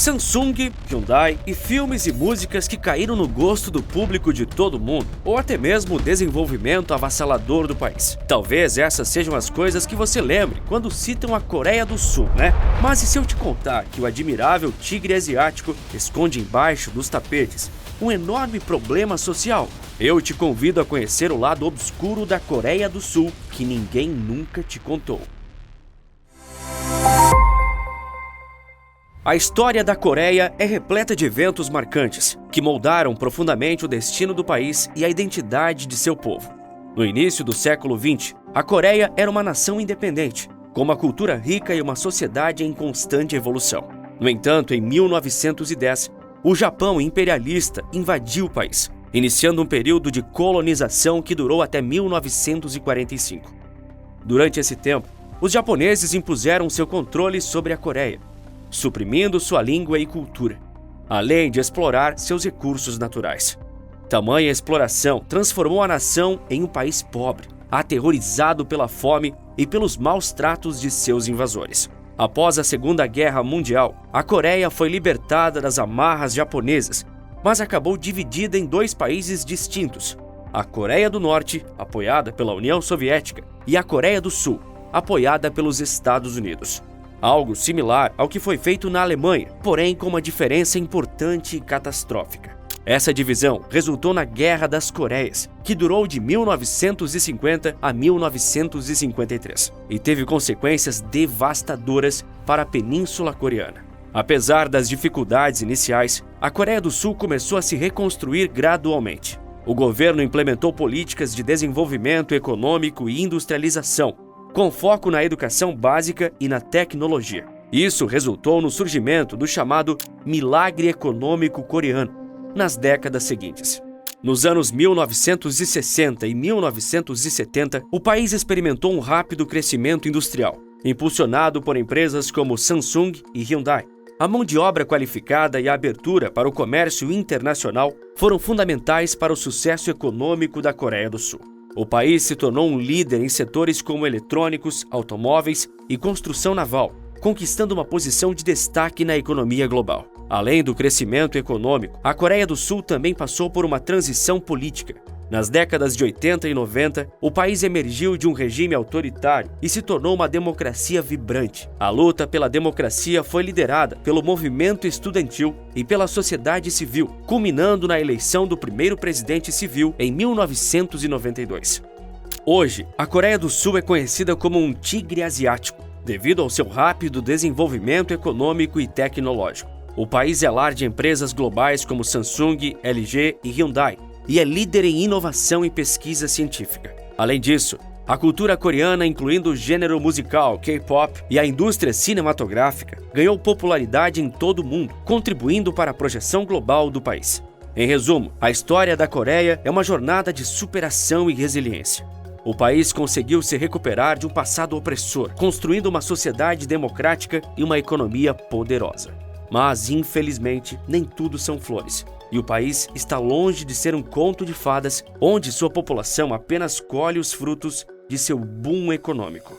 Samsung, Hyundai e filmes e músicas que caíram no gosto do público de todo mundo, ou até mesmo o desenvolvimento avassalador do país. Talvez essas sejam as coisas que você lembre quando citam a Coreia do Sul, né? Mas e se eu te contar que o admirável tigre asiático esconde embaixo dos tapetes um enorme problema social? Eu te convido a conhecer o lado obscuro da Coreia do Sul que ninguém nunca te contou. A história da Coreia é repleta de eventos marcantes, que moldaram profundamente o destino do país e a identidade de seu povo. No início do século XX, a Coreia era uma nação independente, com uma cultura rica e uma sociedade em constante evolução. No entanto, em 1910, o Japão imperialista invadiu o país, iniciando um período de colonização que durou até 1945. Durante esse tempo, os japoneses impuseram seu controle sobre a Coreia, suprimindo sua língua e cultura, além de explorar seus recursos naturais. Tamanha exploração transformou a nação em um país pobre, aterrorizado pela fome e pelos maus tratos de seus invasores. Após a Segunda Guerra Mundial, a Coreia foi libertada das amarras japonesas, mas acabou dividida em dois países distintos: a Coreia do Norte, apoiada pela União Soviética, e a Coreia do Sul, apoiada pelos Estados Unidos. Algo similar ao que foi feito na Alemanha, porém com uma diferença importante e catastrófica. Essa divisão resultou na Guerra das Coreias, que durou de 1950 a 1953, e teve consequências devastadoras para a Península Coreana. Apesar das dificuldades iniciais, a Coreia do Sul começou a se reconstruir gradualmente. O governo implementou políticas de desenvolvimento econômico e industrialização, com foco na educação básica e na tecnologia. Isso resultou no surgimento do chamado Milagre Econômico Coreano nas décadas seguintes. Nos anos 1960 e 1970, o país experimentou um rápido crescimento industrial, impulsionado por empresas como Samsung e Hyundai. A mão de obra qualificada e a abertura para o comércio internacional foram fundamentais para o sucesso econômico da Coreia do Sul. O país se tornou um líder em setores como eletrônicos, automóveis e construção naval, conquistando uma posição de destaque na economia global. Além do crescimento econômico, a Coreia do Sul também passou por uma transição política. Nas décadas de 80 e 90, o país emergiu de um regime autoritário e se tornou uma democracia vibrante. A luta pela democracia foi liderada pelo movimento estudantil e pela sociedade civil, culminando na eleição do primeiro presidente civil em 1992. Hoje, a Coreia do Sul é conhecida como um tigre asiático, devido ao seu rápido desenvolvimento econômico e tecnológico. O país é lar de empresas globais como Samsung, LG e Hyundai, e é líder em inovação e pesquisa científica. Além disso, a cultura coreana, incluindo o gênero musical K-pop e a indústria cinematográfica, ganhou popularidade em todo o mundo, contribuindo para a projeção global do país. Em resumo, a história da Coreia é uma jornada de superação e resiliência. O país conseguiu se recuperar de um passado opressor, construindo uma sociedade democrática e uma economia poderosa. Mas, infelizmente, nem tudo são flores. E o país está longe de ser um conto de fadas, onde sua população apenas colhe os frutos de seu boom econômico.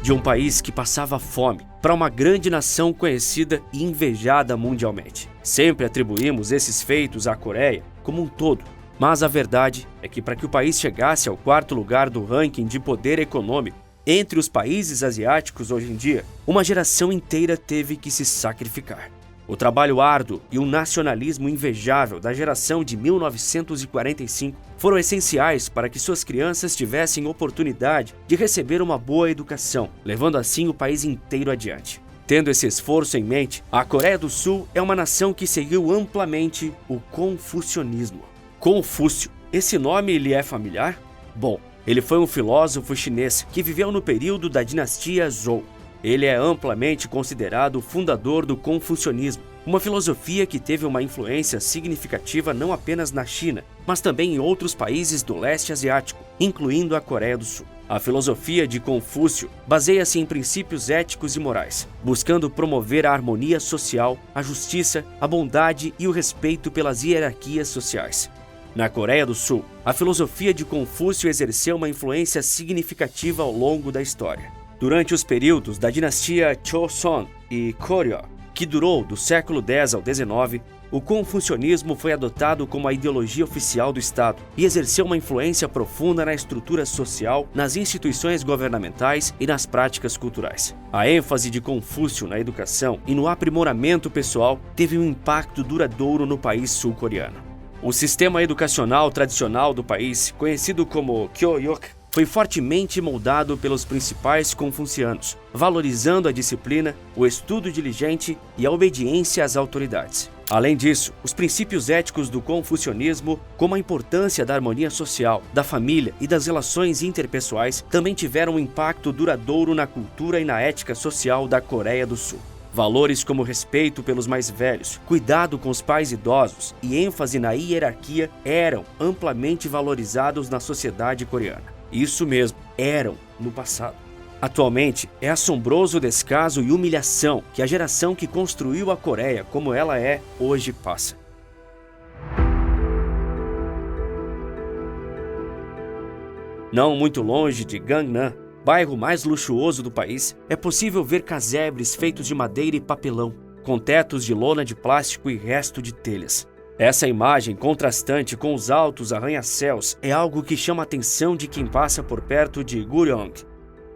De um país que passava fome para uma grande nação conhecida e invejada mundialmente. Sempre atribuímos esses feitos à Coreia como um todo, mas a verdade é que para que o país chegasse ao quarto lugar do ranking de poder econômico entre os países asiáticos hoje em dia, uma geração inteira teve que se sacrificar. O trabalho árduo e o nacionalismo invejável da geração de 1945 foram essenciais para que suas crianças tivessem oportunidade de receber uma boa educação, levando assim o país inteiro adiante. Tendo esse esforço em mente, a Coreia do Sul é uma nação que seguiu amplamente o confucionismo. Confúcio, esse nome lhe é familiar? Bom, ele foi um filósofo chinês que viveu no período da dinastia Zhou. Ele é amplamente considerado o fundador do confucionismo, uma filosofia que teve uma influência significativa não apenas na China, mas também em outros países do leste asiático, incluindo a Coreia do Sul. A filosofia de Confúcio baseia-se em princípios éticos e morais, buscando promover a harmonia social, a justiça, a bondade e o respeito pelas hierarquias sociais. Na Coreia do Sul, a filosofia de Confúcio exerceu uma influência significativa ao longo da história. Durante os períodos da dinastia Joseon e Goryeo, que durou do século X ao XIX, o confucionismo foi adotado como a ideologia oficial do Estado e exerceu uma influência profunda na estrutura social, nas instituições governamentais e nas práticas culturais. A ênfase de Confúcio na educação e no aprimoramento pessoal teve um impacto duradouro no país sul-coreano. O sistema educacional tradicional do país, conhecido como Kyoryuk, foi fortemente moldado pelos principais confucianos, valorizando a disciplina, o estudo diligente e a obediência às autoridades. Além disso, os princípios éticos do confucionismo, como a importância da harmonia social, da família e das relações interpessoais, também tiveram um impacto duradouro na cultura e na ética social da Coreia do Sul. Valores como respeito pelos mais velhos, cuidado com os pais idosos e ênfase na hierarquia eram amplamente valorizados na sociedade coreana. Isso mesmo, eram no passado. Atualmente, é assombroso o descaso e humilhação que a geração que construiu a Coreia como ela é hoje passa. Não muito longe de Gangnam, bairro mais luxuoso do país, é possível ver casebres feitos de madeira e papelão, com tetos de lona de plástico e resto de telhas. Essa imagem contrastante com os altos arranha-céus é algo que chama a atenção de quem passa por perto de Goryeo,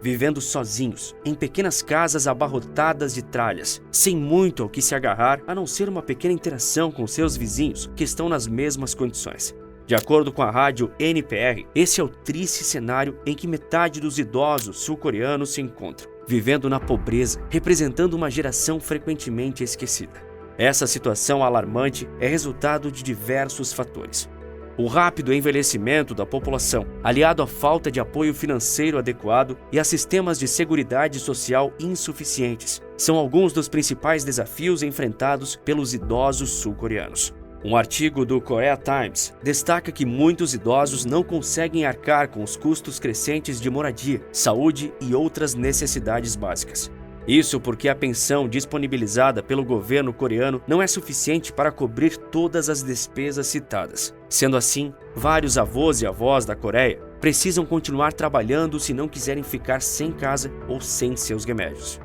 vivendo sozinhos, em pequenas casas abarrotadas de tralhas, sem muito ao que se agarrar, a não ser uma pequena interação com seus vizinhos que estão nas mesmas condições. De acordo com a rádio NPR, esse é o triste cenário em que metade dos idosos sul-coreanos se encontram, vivendo na pobreza, representando uma geração frequentemente esquecida. Essa situação alarmante é resultado de diversos fatores. O rápido envelhecimento da população, aliado à falta de apoio financeiro adequado e a sistemas de seguridade social insuficientes, são alguns dos principais desafios enfrentados pelos idosos sul-coreanos. Um artigo do Korea Times destaca que muitos idosos não conseguem arcar com os custos crescentes de moradia, saúde e outras necessidades básicas. Isso porque a pensão disponibilizada pelo governo coreano não é suficiente para cobrir todas as despesas citadas. Sendo assim, vários avós e avós da Coreia precisam continuar trabalhando se não quiserem ficar sem casa ou sem seus remédios.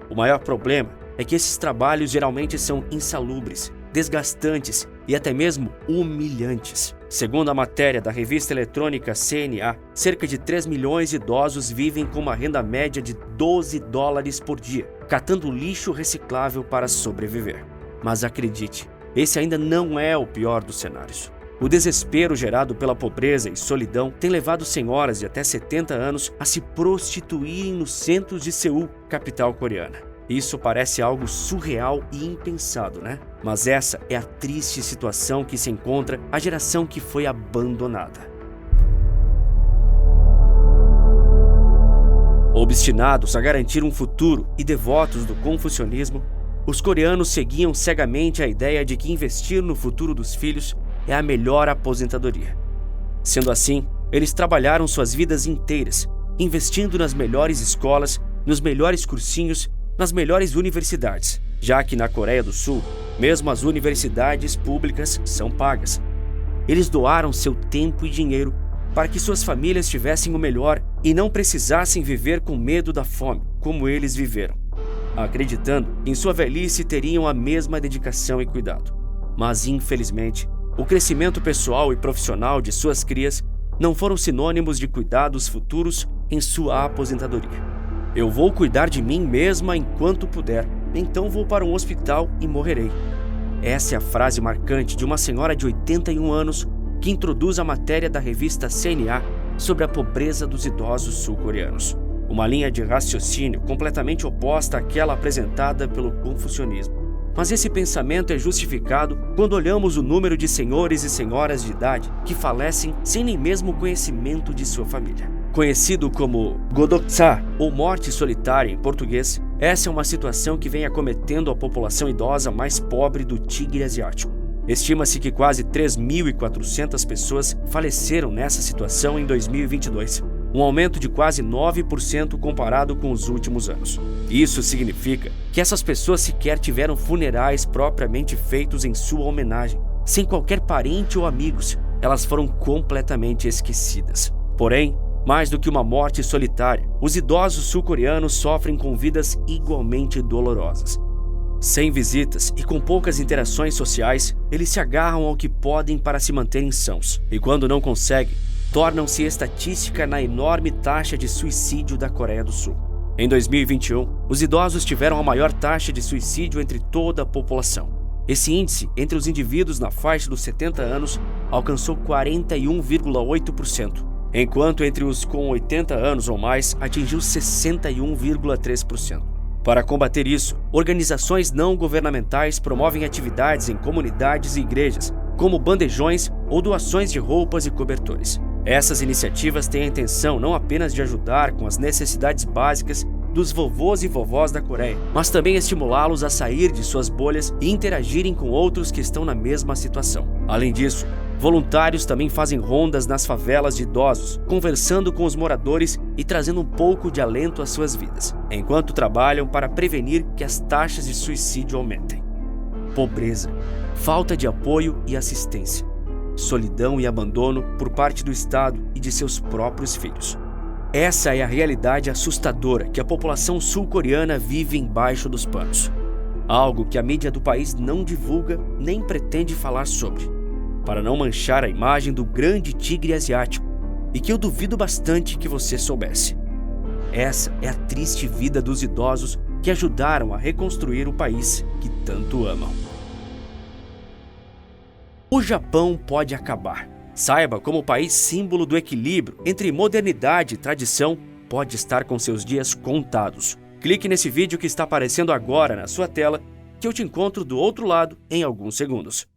O maior problema é que esses trabalhos geralmente são insalubres, desgastantes e até mesmo humilhantes. Segundo a matéria da revista eletrônica CNA, cerca de 3 milhões de idosos vivem com uma renda média de $12 por dia, catando lixo reciclável para sobreviver. Mas acredite, esse ainda não é o pior dos cenários. O desespero gerado pela pobreza e solidão tem levado senhoras de até 70 anos a se prostituírem nos centros de Seul, capital coreana. Isso parece algo surreal e impensado, né? Mas essa é a triste situação que se encontra a geração que foi abandonada. Obstinados a garantir um futuro e devotos do confucionismo, os coreanos seguiam cegamente a ideia de que investir no futuro dos filhos é a melhor aposentadoria. Sendo assim, eles trabalharam suas vidas inteiras, investindo nas melhores escolas, nos melhores cursinhos, nas melhores universidades, já que na Coreia do Sul, mesmo as universidades públicas são pagas. Eles doaram seu tempo e dinheiro para que suas famílias tivessem o melhor e não precisassem viver com medo da fome, como eles viveram, acreditando que em sua velhice teriam a mesma dedicação e cuidado. Mas, infelizmente, o crescimento pessoal e profissional de suas crias não foram sinônimos de cuidados futuros em sua aposentadoria. Eu vou cuidar de mim mesma enquanto puder, então vou para um hospital e morrerei. Essa é a frase marcante de uma senhora de 81 anos que introduz a matéria da revista CNA sobre a pobreza dos idosos sul-coreanos. Uma linha de raciocínio completamente oposta àquela apresentada pelo confucionismo. Mas esse pensamento é justificado quando olhamos o número de senhores e senhoras de idade que falecem sem nem mesmo o conhecimento de sua família. Conhecido como Godoksa, ou morte solitária em português, essa é uma situação que vem acometendo a população idosa mais pobre do Tigre Asiático. Estima-se que quase 3.400 pessoas faleceram nessa situação em 2022, um aumento de quase 9% comparado com os últimos anos. Isso significa que essas pessoas sequer tiveram funerais propriamente feitos em sua homenagem. Sem qualquer parente ou amigos, elas foram completamente esquecidas. Porém, Mais do que uma morte solitária, os idosos sul-coreanos sofrem com vidas igualmente dolorosas. Sem visitas e com poucas interações sociais, eles se agarram ao que podem para se manterem sãos. E quando não conseguem, tornam-se estatística na enorme taxa de suicídio da Coreia do Sul. Em 2021, os idosos tiveram a maior taxa de suicídio entre toda a população. Esse índice, entre os indivíduos na faixa dos 70 anos, alcançou 41,8%, enquanto entre os com 80 anos ou mais atingiu 61,3%. Para combater isso, organizações não governamentais promovem atividades em comunidades e igrejas, como bandejões ou doações de roupas e cobertores. Essas iniciativas têm a intenção não apenas de ajudar com as necessidades básicas dos vovôs e vovós da Coreia, mas também estimulá-los a sair de suas bolhas e interagirem com outros que estão na mesma situação. Além disso, voluntários também fazem rondas nas favelas de idosos, conversando com os moradores e trazendo um pouco de alento às suas vidas, enquanto trabalham para prevenir que as taxas de suicídio aumentem. Pobreza, falta de apoio e assistência, solidão e abandono por parte do Estado e de seus próprios filhos. Essa é a realidade assustadora que a população sul-coreana vive embaixo dos panos. Algo que a mídia do país não divulga nem pretende falar sobre, para não manchar a imagem do grande tigre asiático, e que eu duvido bastante que você soubesse. Essa é a triste vida dos idosos que ajudaram a reconstruir o país que tanto amam. O Japão pode acabar. Saiba como o país símbolo do equilíbrio entre modernidade e tradição pode estar com seus dias contados. Clique nesse vídeo que está aparecendo agora na sua tela, que eu te encontro do outro lado em alguns segundos.